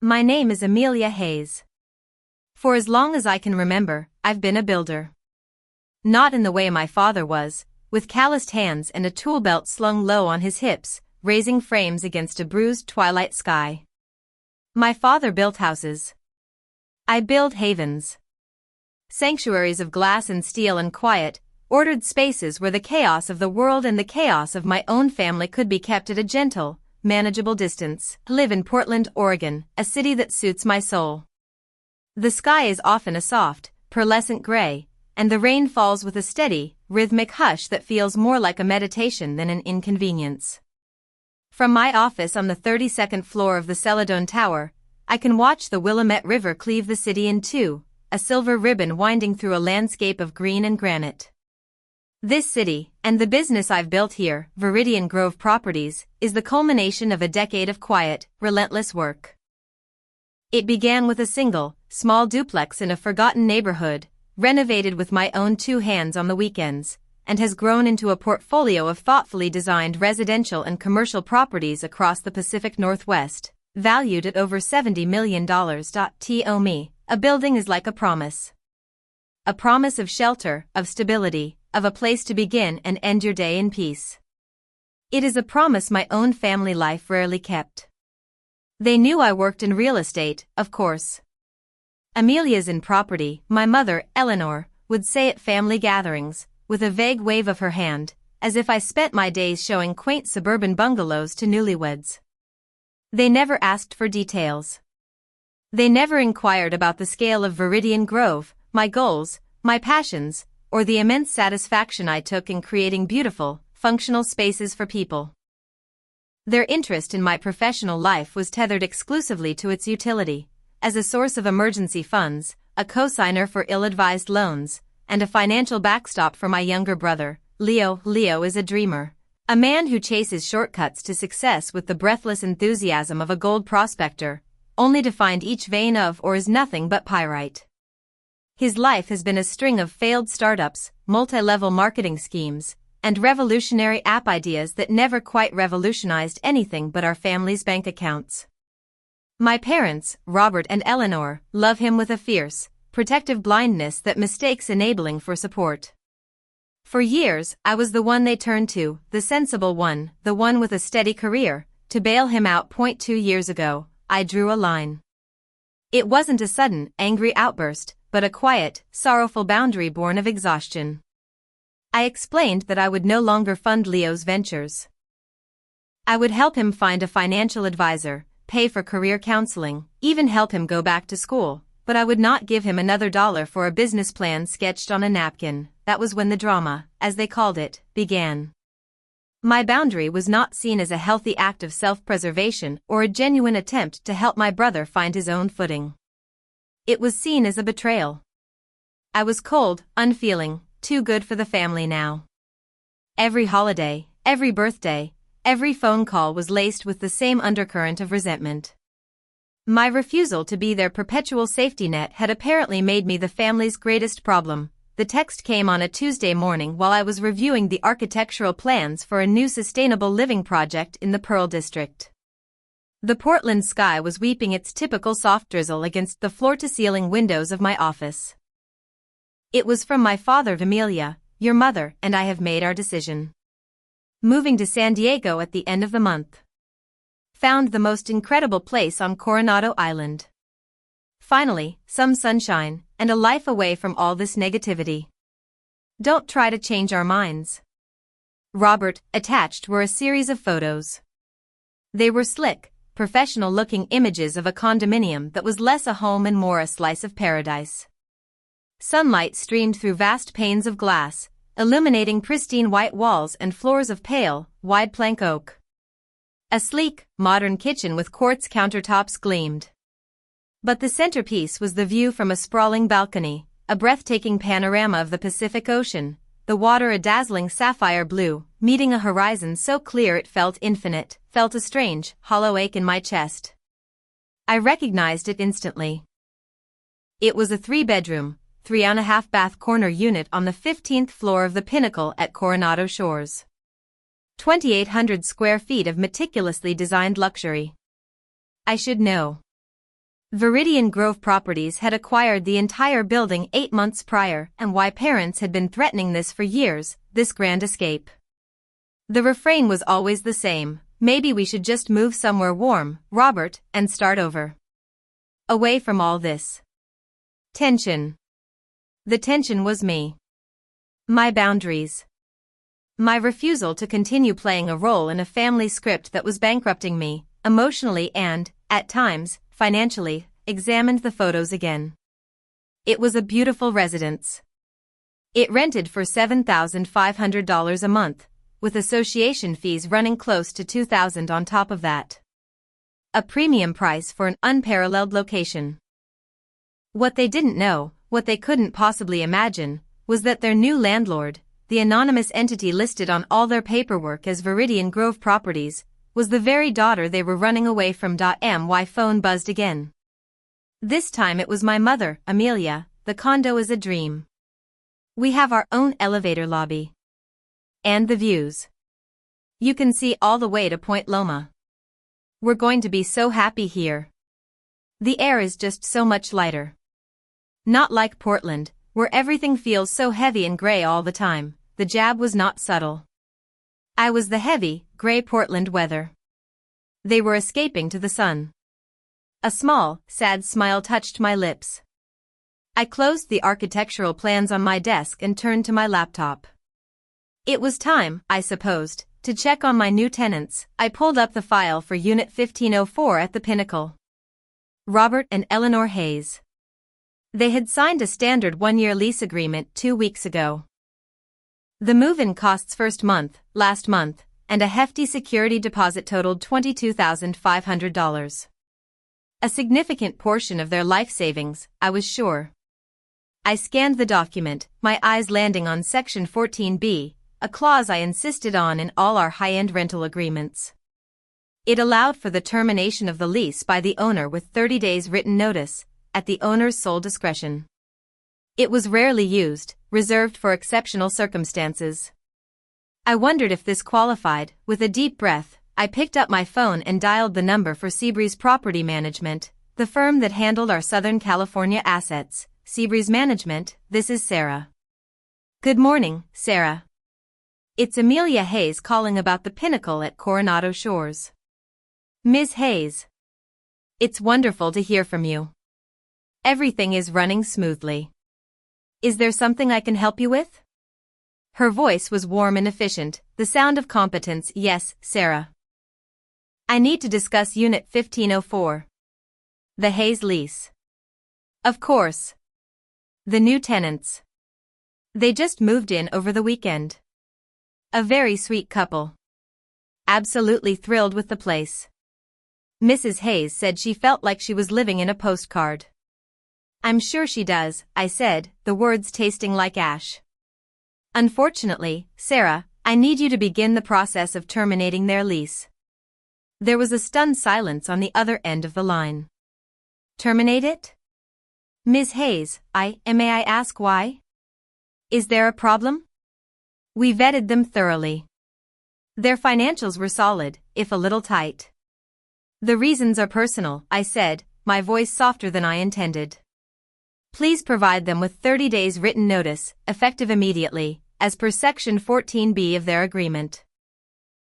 My name is Amelia Hayes. For as long as I can remember, I've been a builder. Not in the way my father was, with calloused hands and a tool belt slung low on his hips, raising frames against a bruised twilight sky. My father built houses. I build havens. Sanctuaries of glass and steel and quiet, ordered spaces where the chaos of the world and the chaos of my own family could be kept at a gentle, manageable distance. I live in Portland, Oregon, a city that suits my soul. The sky is often a soft, pearlescent gray, and the rain falls with a steady, rhythmic hush that feels more like a meditation than an inconvenience. From my office on the 32nd floor of the Celadon Tower, I can watch the Willamette River cleave the city in two, a silver ribbon winding through a landscape of green and granite. This city, and the business I've built here, Viridian Grove Properties, is the culmination of a decade of quiet, relentless work. It began with a single, small duplex in a forgotten neighborhood, renovated with my own two hands on the weekends, and has grown into a portfolio of thoughtfully designed residential and commercial properties across the Pacific Northwest, valued at over $70 million. To me, a building is like a promise. A promise of shelter, of stability, of a place to begin and end your day in peace. It is a promise my own family life rarely kept. They knew I worked in real estate, of course. Amelia's in property, my mother, Eleanor, would say at family gatherings, with a vague wave of her hand, as if I spent my days showing quaint suburban bungalows to newlyweds. They never asked for details. They never inquired about the scale of Viridian Grove, my goals, my passions, or the immense satisfaction I took in creating beautiful, functional spaces for people. Their interest in my professional life was tethered exclusively to its utility, as a source of emergency funds, a cosigner for ill-advised loans, and a financial backstop for my younger brother, Leo. Leo is a dreamer, a man who chases shortcuts to success with the breathless enthusiasm of a gold prospector, only to find each vein of ore is nothing but pyrite. His life has been a string of failed startups, multi-level marketing schemes, and revolutionary app ideas that never quite revolutionized anything but our family's bank accounts. My parents, Robert and Eleanor, love him with a fierce, protective blindness that mistakes enabling for support. For years, I was the one they turned to, the sensible one, the one with a steady career, to bail him out. 2 years ago, I drew a line. It wasn't a sudden, angry outburst, but a quiet, sorrowful boundary born of exhaustion. I explained that I would no longer fund Leo's ventures. I would help him find a financial advisor, pay for career counseling, even help him go back to school, but I would not give him another dollar for a business plan sketched on a napkin. That was when the drama, as they called it, began. My boundary was not seen as a healthy act of self-preservation or a genuine attempt to help my brother find his own footing. It was seen as a betrayal. I was cold, unfeeling, too good for the family now. Every holiday, every birthday, every phone call was laced with the same undercurrent of resentment. My refusal to be their perpetual safety net had apparently made me the family's greatest problem. The text came on a Tuesday morning while I was reviewing the architectural plans for a new sustainable living project in the Pearl District. The Portland sky was weeping its typical soft drizzle against the floor-to-ceiling windows of my office. It was from my father. Amelia, your mother and I have made our decision. Moving to San Diego at the end of the month. Found the most incredible place on Coronado Island. Finally, some sunshine, and a life away from all this negativity. Don't try to change our minds. Robert, attached were a series of photos. They were slick, professional-looking images of a condominium that was less a home and more a slice of paradise. Sunlight streamed through vast panes of glass, illuminating pristine white walls and floors of pale, wide plank oak. A sleek, modern kitchen with quartz countertops gleamed. But the centerpiece was the view from a sprawling balcony, a breathtaking panorama of the Pacific Ocean, the water a dazzling sapphire blue, meeting a horizon so clear it felt infinite, felt a strange, hollow ache in my chest. I recognized it instantly. It was a 3-bedroom, 3.5-bath corner unit on the 15th floor of the Pinnacle at Coronado Shores. 2,800 square feet of meticulously designed luxury. I should know. Viridian Grove Properties had acquired the entire building 8 months prior, and why parents had been threatening this for years, this grand escape. The refrain was always the same: maybe we should just move somewhere warm, Robert, and start over. Away from all this tension. The tension was me. My boundaries. My refusal to continue playing a role in a family script that was bankrupting me, emotionally and, at times, financially. Examined the photos again. It was a beautiful residence. It rented for $7,500 a month, with association fees running close to $2,000 on top of that. A premium price for an unparalleled location. What they didn't know, what they couldn't possibly imagine, was that their new landlord, the anonymous entity listed on all their paperwork as Viridian Grove Properties, was the very daughter they were running away from. My phone buzzed again. This time it was my mother, Amelia. The condo is a dream. We have our own elevator lobby. And the views. You can see all the way to Point Loma. We're going to be so happy here. The air is just so much lighter. Not like Portland, where everything feels so heavy and gray all the time. The jab was not subtle. I was the heavy, gray Portland weather. They were escaping to the sun. A small, sad smile touched my lips. I closed the architectural plans on my desk and turned to my laptop. It was time, I supposed, to check on my new tenants. I pulled up the file for Unit 1504 at the Pinnacle. Robert and Eleanor Hayes. They had signed a standard 1-year lease agreement 2 weeks ago. The move-in costs last month, and a hefty security deposit totaled $22,500. A significant portion of their life savings, I was sure. I scanned the document, my eyes landing on Section 14B, a clause I insisted on in all our high-end rental agreements. It allowed for the termination of the lease by the owner with 30 days written notice, at the owner's sole discretion. It was rarely used, reserved for exceptional circumstances. I wondered if this qualified. With a deep breath, I picked up my phone and dialed the number for Seabreeze Property Management, the firm that handled our Southern California assets. Seabreeze Management, this is Sarah. Good morning, Sarah. It's Amelia Hayes calling about the Pinnacle at Coronado Shores. Ms. Hayes. It's wonderful to hear from you. Everything is running smoothly. Is there something I can help you with? Her voice was warm and efficient, the sound of competence. Yes, Sarah. I need to discuss Unit 1504. The Hayes lease. Of course. The new tenants. They just moved in over the weekend. A very sweet couple. Absolutely thrilled with the place. Mrs. Hayes said she felt like she was living in a postcard. I'm sure she does, I said, the words tasting like ash. Unfortunately, Sarah, I need you to begin the process of terminating their lease. There was a stunned silence on the other end of the line. Terminate it? Ms. Hayes, may I ask why? Is there a problem? We vetted them thoroughly. Their financials were solid, if a little tight. The reasons are personal, I said, my voice softer than I intended. Please provide them with 30 days written notice, effective immediately, as per Section 14B of their agreement.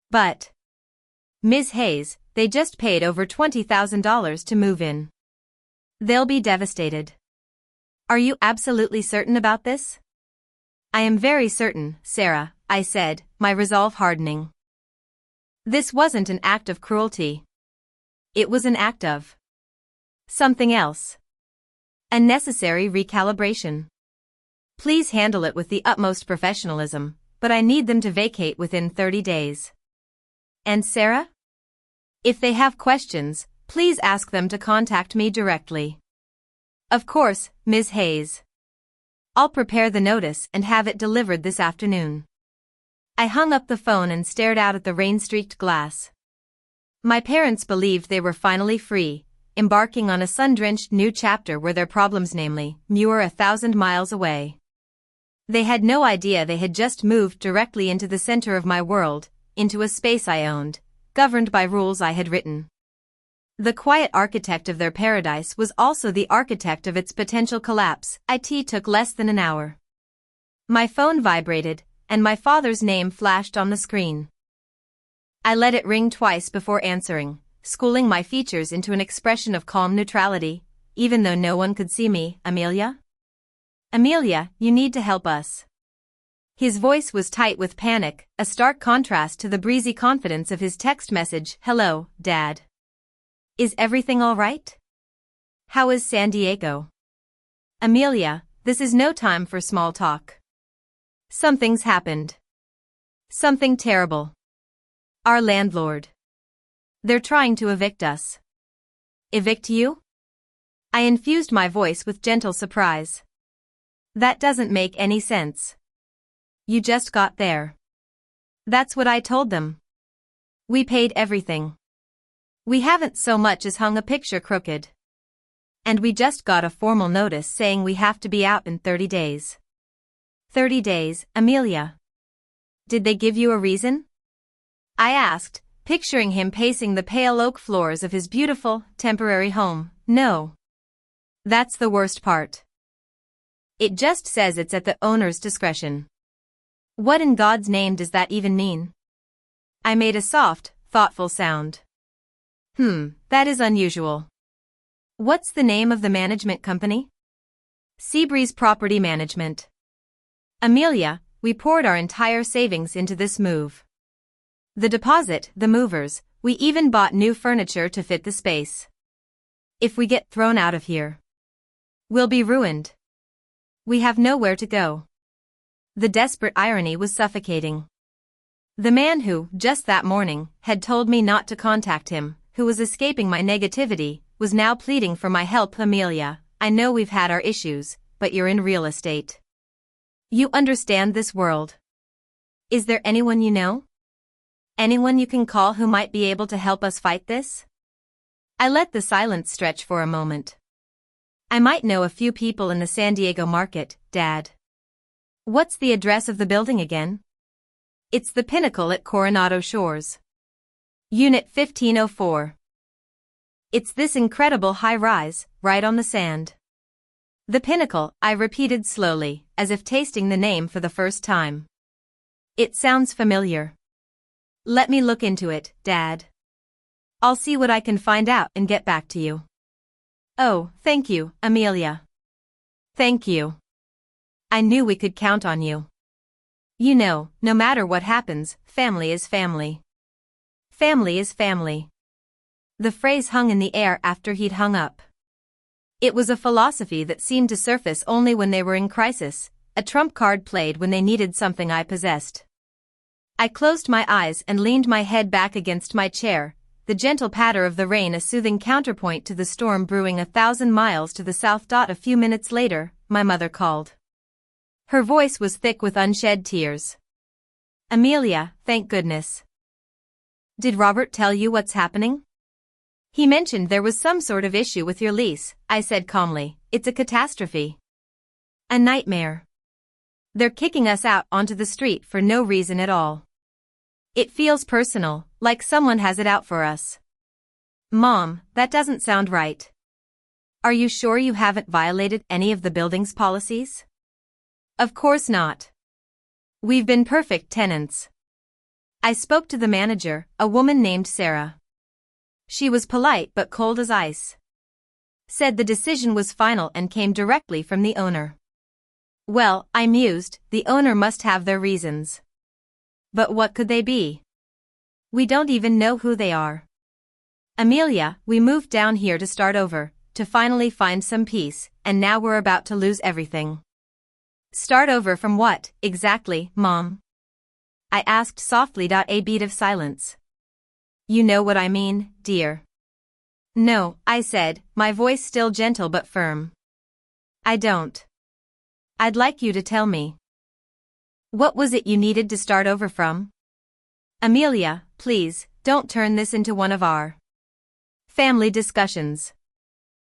But, Ms. Hayes, they just paid over $20,000 to move in. They'll be devastated. Are you absolutely certain about this? I am very certain, Sarah, I said, my resolve hardening. This wasn't an act of cruelty. It was an act of something else. A necessary recalibration. Please handle it with the utmost professionalism, but I need them to vacate within 30 days. And Sarah? If they have questions, please ask them to contact me directly. Of course, Ms. Hayes. I'll prepare the notice and have it delivered this afternoon. I hung up the phone and stared out at the rain-streaked glass. My parents believed they were finally free, embarking on a sun-drenched new chapter where their problems, namely, were 1,000 miles away. They had no idea they had just moved directly into the center of my world, into a space I owned, governed by rules I had written. The quiet architect of their paradise was also the architect of its potential collapse. It took less than an hour. My phone vibrated, and my father's name flashed on the screen. I let it ring twice before answering, schooling my features into an expression of calm neutrality, even though no one could see me. Amelia? Amelia, you need to help us. His voice was tight with panic, a stark contrast to the breezy confidence of his text message. Hello, Dad. Is everything all right? How is San Diego? Amelia, this is no time for small talk. Something's happened. Something terrible. Our landlord. They're trying to evict us. Evict you? I infused my voice with gentle surprise. That doesn't make any sense. You just got there. That's what I told them. We paid everything. We haven't so much as hung a picture crooked. And we just got a formal notice saying we have to be out in 30 days. 30 days, Amelia. Did they give you a reason? I asked, picturing him pacing the pale oak floors of his beautiful, temporary home. No. That's the worst part. It just says it's at the owner's discretion. What in God's name does that even mean? I made a soft, thoughtful sound. That is unusual. What's the name of the management company? Seabreeze Property Management. Amelia, we poured our entire savings into this move. The deposit, the movers, we even bought new furniture to fit the space. If we get thrown out of here, we'll be ruined. We have nowhere to go. The desperate irony was suffocating. The man who, just that morning, had told me not to contact him, who was escaping my negativity, was now pleading for my help. Amelia, I know we've had our issues, but you're in real estate. You understand this world. Is there anyone you know? Anyone you can call who might be able to help us fight this? I let the silence stretch for a moment. I might know a few people in the San Diego market, Dad. What's the address of the building again? It's the Pinnacle at Coronado Shores. Unit 1504. It's this incredible high-rise, right on the sand. The Pinnacle, I repeated slowly, as if tasting the name for the first time. It sounds familiar. Let me look into it, Dad. I'll see what I can find out and get back to you. Oh, thank you, Amelia. Thank you. I knew we could count on you. You know, no matter what happens, family is family. Family is family. The phrase hung in the air after he'd hung up. It was a philosophy that seemed to surface only when they were in crisis, a trump card played when they needed something I possessed. I closed my eyes and leaned my head back against my chair, the gentle patter of the rain a soothing counterpoint to the storm brewing 1,000 miles to the south. A few minutes later, my mother called. Her voice was thick with unshed tears. Amelia, thank goodness. Did Robert tell you what's happening? He mentioned there was some sort of issue with your lease, I said calmly. It's a catastrophe. A nightmare. They're kicking us out onto the street for no reason at all. It feels personal, like someone has it out for us. Mom, that doesn't sound right. Are you sure you haven't violated any of the building's policies? Of course not. We've been perfect tenants. I spoke to the manager, a woman named Sarah. She was polite but cold as ice. Said the decision was final and came directly from the owner. Well, I mused, the owner must have their reasons. But what could they be? We don't even know who they are. Amelia, we moved down here to start over, to finally find some peace, and now we're about to lose everything. Start over from what, exactly, Mom? I asked softly. A beat of silence. You know what I mean, dear. No, I said, my voice still gentle but firm. I don't. I'd like you to tell me. What was it you needed to start over from? Amelia, please, don't turn this into one of our family discussions.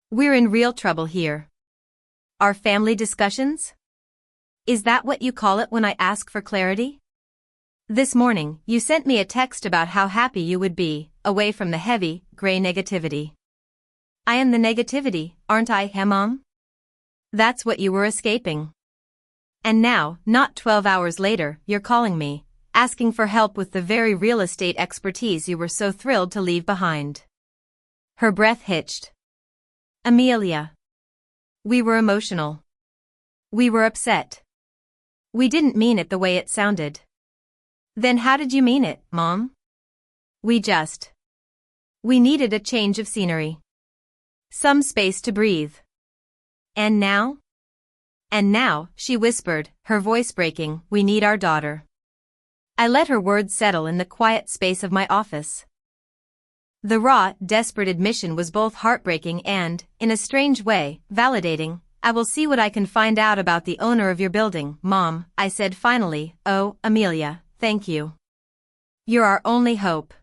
We're in real trouble here. Our family discussions? Is that what you call it when I ask for clarity? This morning, you sent me a text about how happy you would be, away from the heavy, gray negativity. I am the negativity, aren't I, Mom? That's what you were escaping. And now, not 12 hours later, you're calling me, asking for help with the very real estate expertise you were so thrilled to leave behind. Her breath hitched. Amelia. We were emotional. We were upset. We didn't mean it the way it sounded. Then how did you mean it, Mom? We needed a change of scenery. Some space to breathe. And now? And now, she whispered, her voice breaking, we need our daughter. I let her words settle in the quiet space of my office. The raw, desperate admission was both heartbreaking and, in a strange way, validating. I will see what I can find out about the owner of your building, Mom, I said finally. Oh, Amelia, thank you. You're our only hope.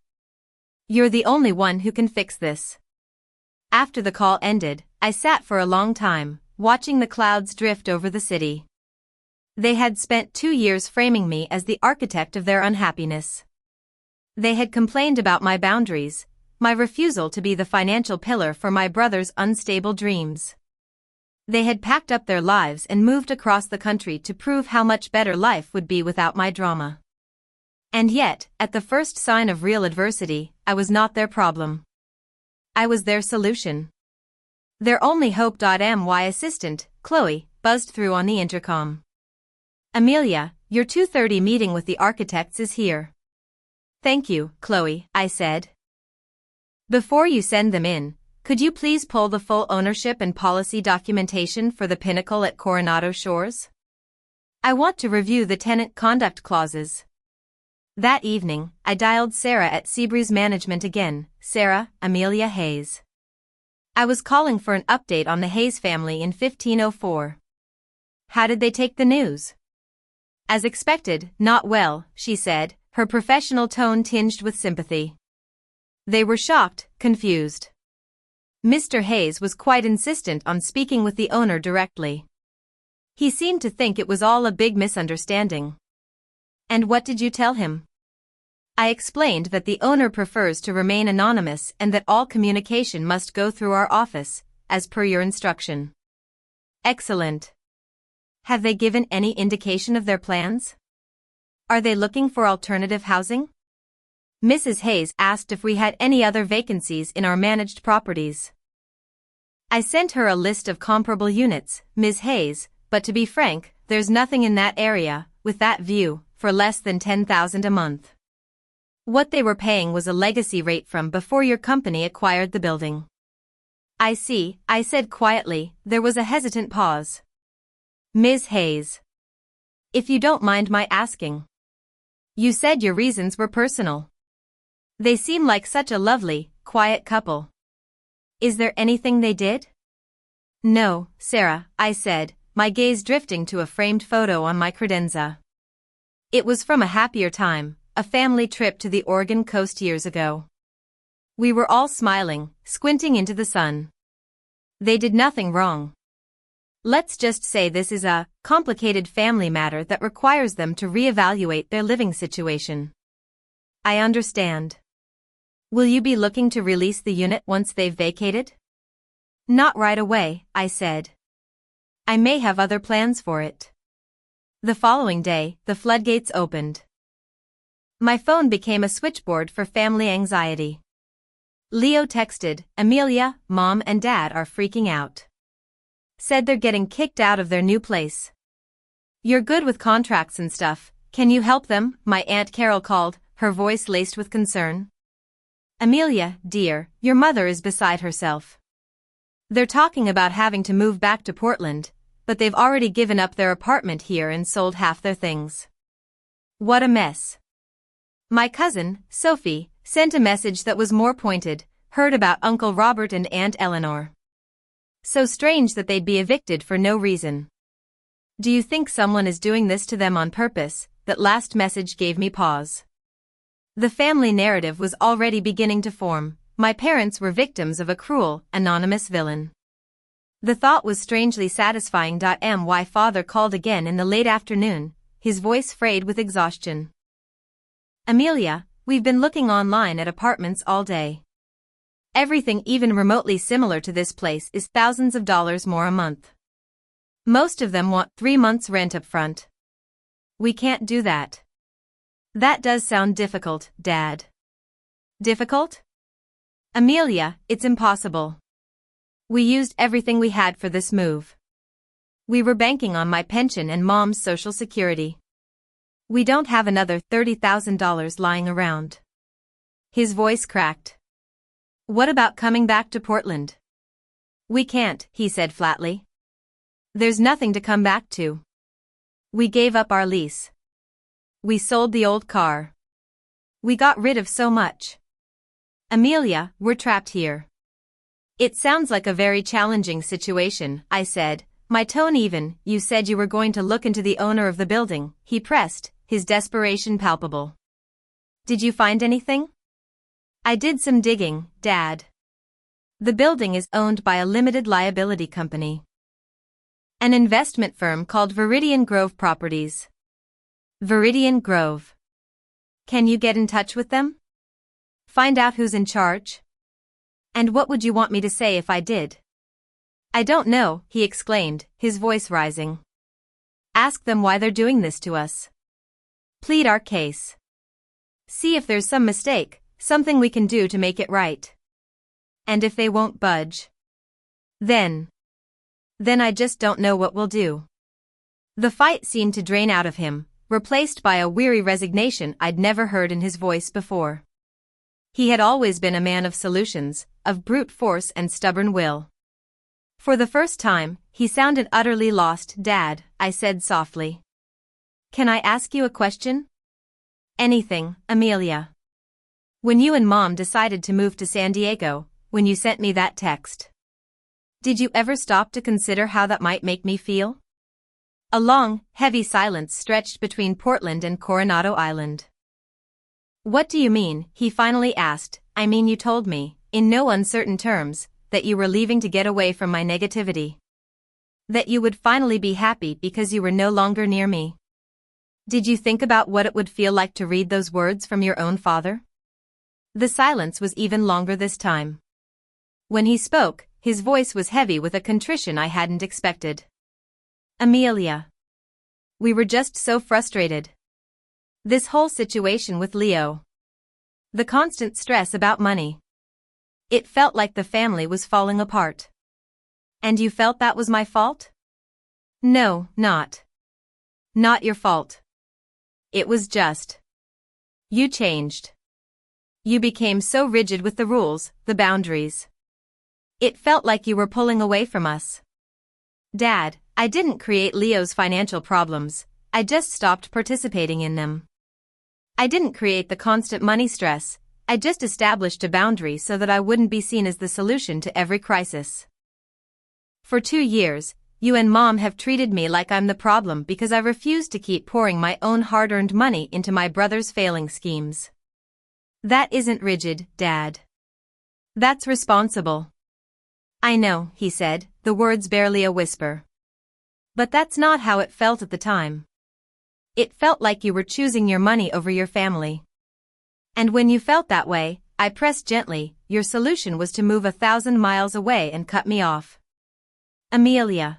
You're the only one who can fix this. After the call ended, I sat for a long time, watching the clouds drift over the city. They had spent 2 years framing me as the architect of their unhappiness. They had complained about my boundaries, my refusal to be the financial pillar for my brother's unstable dreams. They had packed up their lives and moved across the country to prove how much better life would be without my drama. And yet, at the first sign of real adversity, I was not their problem. I was their solution. Their only hope. My assistant, Chloe, buzzed through on the intercom. Amelia, your 2:30 meeting with the architects is here. Thank you, Chloe, I said. Before you send them in, could you please pull the full ownership and policy documentation for the Pinnacle at Coronado Shores? I want to review the tenant conduct clauses. That evening, I dialed Sarah at Seabreeze Management again. Sarah, Amelia Hayes. I was calling for an update on the Hayes family in 1504. How did they take the news? As expected, not well, she said, her professional tone tinged with sympathy. They were shocked, confused. Mr. Hayes was quite insistent on speaking with the owner directly. He seemed to think it was all a big misunderstanding. And what did you tell him? I explained that the owner prefers to remain anonymous and that all communication must go through our office, as per your instruction. Excellent. Have they given any indication of their plans? Are they looking for alternative housing? Mrs. Hayes asked if we had any other vacancies in our managed properties. I sent her a list of comparable units, Ms. Hayes, but to be frank, there's nothing in that area, with that view, for less than $10,000 a month. What they were paying was a legacy rate from before your company acquired the building. I see, I said quietly. There was a hesitant pause. Ms. Hayes. If you don't mind my asking. You said your reasons were personal. They seem like such a lovely, quiet couple. Is there anything they did? No, Sarah, I said, my gaze drifting to a framed photo on my credenza. It was from a happier time, a family trip to the Oregon coast years ago. We were all smiling, squinting into the sun. They did nothing wrong. Let's just say this is a complicated family matter that requires them to reevaluate their living situation. I understand. Will you be looking to release the unit once they've vacated? Not right away, I said. I may have other plans for it. The following day, the floodgates opened. My phone became a switchboard for family anxiety. Leo texted, Amelia, Mom and Dad are freaking out. Said they're getting kicked out of their new place. You're good with contracts and stuff, can you help them? My Aunt Carol called, her voice laced with concern. Amelia, dear, your mother is beside herself. They're talking about having to move back to Portland, but they've already given up their apartment here and sold half their things. What a mess. My cousin, Sophie, sent a message that was more pointed, heard about Uncle Robert and Aunt Eleanor. So strange that they'd be evicted for no reason. Do you think someone is doing this to them on purpose? That last message gave me pause. The family narrative was already beginning to form. My parents were victims of a cruel, anonymous villain. The thought was strangely satisfying. My father called again in the late afternoon, his voice frayed with exhaustion. Amelia, we've been looking online at apartments all day. Everything even remotely similar to this place is thousands of dollars more a month. Most of them want 3 months rent up front. We can't do that. That does sound difficult, Dad. Difficult? Amelia, it's impossible. We used everything we had for this move. We were banking on my pension and Mom's Social Security. We don't have another $30,000 lying around. His voice cracked. What about coming back to Portland? We can't, he said flatly. There's nothing to come back to. We gave up our lease. We sold the old car. We got rid of so much. Amelia, we're trapped here. It sounds like a very challenging situation, I said, my tone even. You said you were going to look into the owner of the building, he pressed, his desperation palpable. Did you find anything? I did some digging, Dad. The building is owned by a limited liability company. An investment firm called Viridian Grove Properties. Viridian Grove. Can you get in touch with them? Find out who's in charge? And what would you want me to say if I did? I don't know, he exclaimed, his voice rising. Ask them why they're doing this to us. Plead our case. See if there's some mistake, something we can do to make it right. And if they won't budge? Then I just don't know what we'll do. The fight seemed to drain out of him, replaced by a weary resignation I'd never heard in his voice before. He had always been a man of solutions, of brute force and stubborn will. For the first time, he sounded utterly lost. Dad, I said softly. Can I ask you a question? Anything, Amelia. When you and Mom decided to move to San Diego, when you sent me that text, did you ever stop to consider how that might make me feel? A long, heavy silence stretched between Portland and Coronado Island. What do you mean? He finally asked. I mean, you told me, in no uncertain terms, that you were leaving to get away from my negativity. That you would finally be happy because you were no longer near me. Did you think about what it would feel like to read those words from your own father? The silence was even longer this time. When he spoke, his voice was heavy with a contrition I hadn't expected. Amelia. We were just so frustrated. This whole situation with Leo. The constant stress about money. It felt like the family was falling apart. And you felt that was my fault? No, not. Not your fault. It was just. You changed. You became so rigid with the rules, the boundaries. It felt like you were pulling away from us. Dad, I didn't create Leo's financial problems, I just stopped participating in them. I didn't create the constant money stress, I just established a boundary so that I wouldn't be seen as the solution to every crisis. For 2 years, you and Mom have treated me like I'm the problem because I refused to keep pouring my own hard-earned money into my brother's failing schemes. That isn't rigid, Dad. That's responsible. I know, he said, the words barely a whisper. But that's not how it felt at the time. It felt like you were choosing your money over your family. And when you felt that way, I pressed gently, your solution was to move 1,000 miles away and cut me off. Amelia.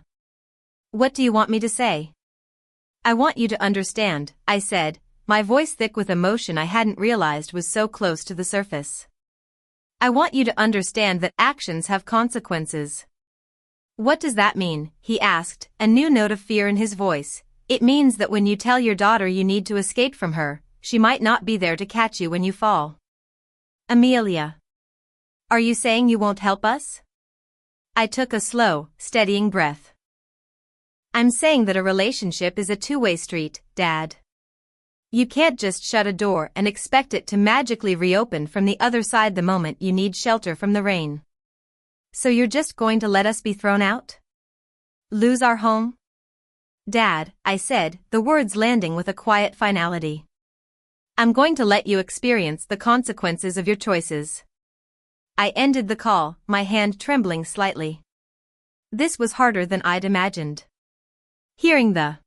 What do you want me to say? I want you to understand, I said, my voice thick with emotion I hadn't realized was so close to the surface. I want you to understand that actions have consequences. What does that mean? He asked, a new note of fear in his voice. It means that when you tell your daughter you need to escape from her, she might not be there to catch you when you fall. Amelia. Are you saying you won't help us? I took a slow, steadying breath. I'm saying that a relationship is a two-way street, Dad. You can't just shut a door and expect it to magically reopen from the other side the moment you need shelter from the rain. So you're just going to let us be thrown out? Lose our home? Dad, I said, the words landing with a quiet finality. I'm going to let you experience the consequences of your choices. I ended the call, my hand trembling slightly. This was harder than I'd imagined. Hearing the